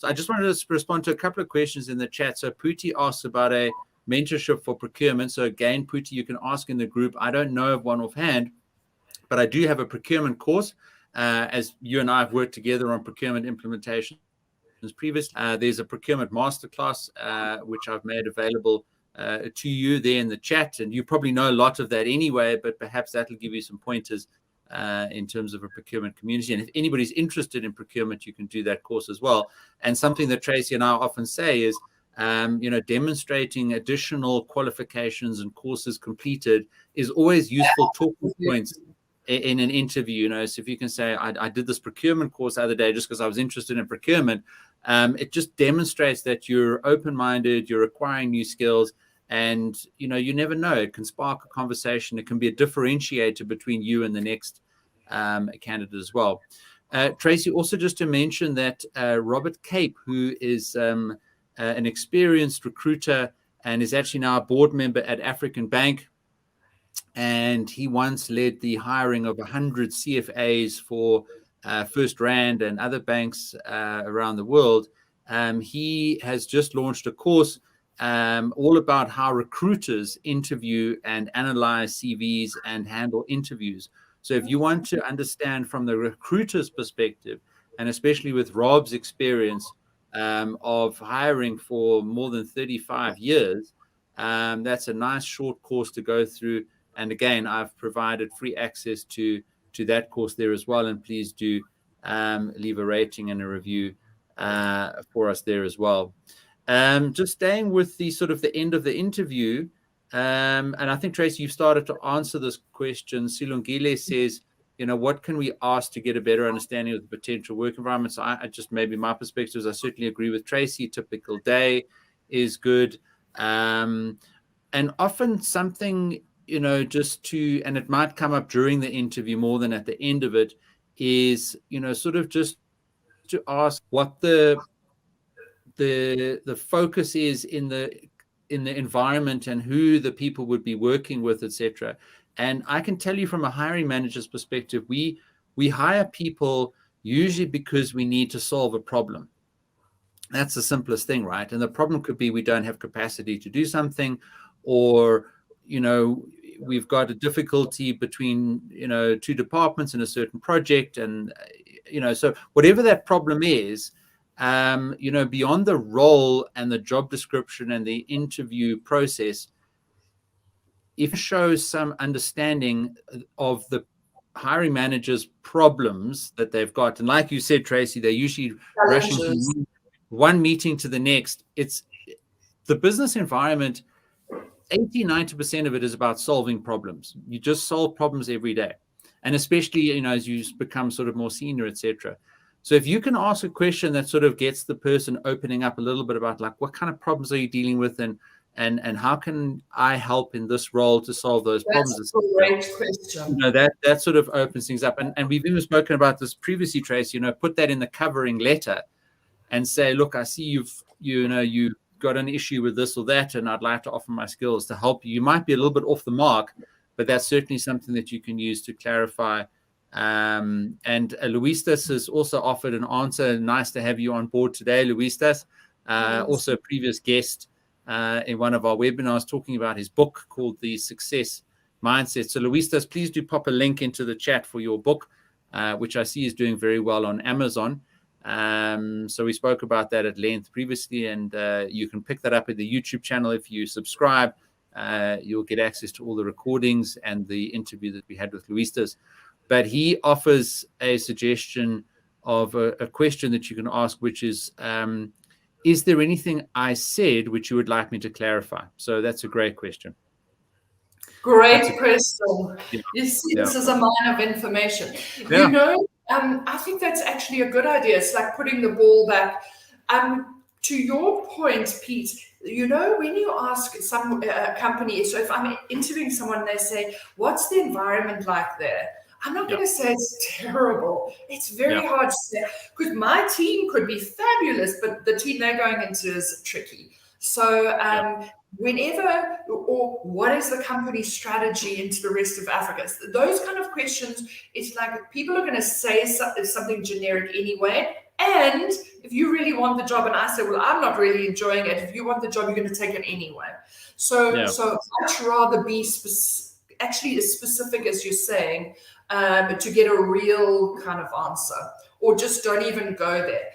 So I just wanted to respond to a couple of questions in the chat. So Pooty asks about a mentorship for procurement. So again, Pooty, you can ask in the group. I don't know of one offhand, but I do have a procurement course, as you and I have worked together on procurement implementation previously. There's a procurement masterclass, which I've made available to you there in the chat. And you probably know a lot of that anyway, but perhaps that'll give you some pointers in terms of a procurement community. And if anybody's interested in procurement, you can do that course as well. And something that Tracy and I often say is, demonstrating additional qualifications and courses completed is always useful talking points in an interview. So if you can say, I did this procurement course the other day just because I was interested in procurement, it just demonstrates that you're open-minded, you're acquiring new skills, and you never know, it can spark a conversation. It can be a differentiator between you and the next candidate as well. Tracy, also just to mention that Robert Cape, who is an experienced recruiter and is actually now a board member at African Bank, and he once led the hiring of 100 CFAs for First Rand and other banks around the world. He has just launched a course all about how recruiters interview and analyze CVs and handle interviews. So if you want to understand from the recruiter's perspective, and especially with Rob's experience of hiring for more than 35 years, that's a nice short course to go through. And again, I've provided free access to that course there as well. And please do leave a rating and a review for us there as well. Just staying with the sort of the end of the interview, and I think, Tracy, you've started to answer this question. Silungile says, what can we ask to get a better understanding of the potential work environment? So I just, maybe my perspective is, I certainly agree with Tracy. Typical day is good. And often something, just to, and it might come up during the interview more than at the end of it, is, sort of just to ask what the focus is in the environment and who the people would be working with, etc. And I can tell you from a hiring manager's perspective, we hire people usually because we need to solve a problem. That's the simplest thing, right? And the problem could be we don't have capacity to do something, or we've got a difficulty between two departments in a certain project, and so whatever that problem is, beyond the role and the job description and the interview process, if it shows some understanding of the hiring manager's problems that they've got, and like you said, Tracy, they're usually rushing from one meeting to the next. It's the business environment. 80-90% of it is about solving problems. You just solve problems every day, and especially as you become sort of more senior, etc. So if you can ask a question that sort of gets the person opening up a little bit about, like, what kind of problems are you dealing with, and how can I help in this role to solve those problems? That's a great question. That sort of opens things up. And we've even spoken about this previously, Trace. Put that in the covering letter and say, look, I see you've got an issue with this or that, and I'd like to offer my skills to help you. You might be a little bit off the mark, but that's certainly something that you can use to clarify. And Luistas has also offered an answer. Nice to have you on board today, Luistas. Also a previous guest in one of our webinars talking about his book called The Success Mindset. So Luistas, please do pop a link into the chat for your book, which I see is doing very well on Amazon. So we spoke about that at length previously, and you can pick that up at the YouTube channel. If you subscribe, you'll get access to all the recordings and the interview that we had with Luistas. But he offers a suggestion of a question that you can ask, which is there anything I said which you would like me to clarify? So that's a great question. Great question. Yeah. You see, this is a mine of information. Yeah. I think that's actually a good idea. It's like putting the ball back. To your point, Pete, when you ask some company, so if I'm interviewing someone, they say, what's the environment like there? I'm not going to say it's terrible. It's very hard to say, because my team could be fabulous, but the team they're going into is tricky. So whenever, or what is the company strategy into the rest of Africa? Those kind of questions, it's like people are going to say something generic anyway, and if you really want the job and I say, well, I'm not really enjoying it, if you want the job, you're going to take it anyway. So much rather be actually as specific as you're saying, to get a real kind of answer, or just don't even go there.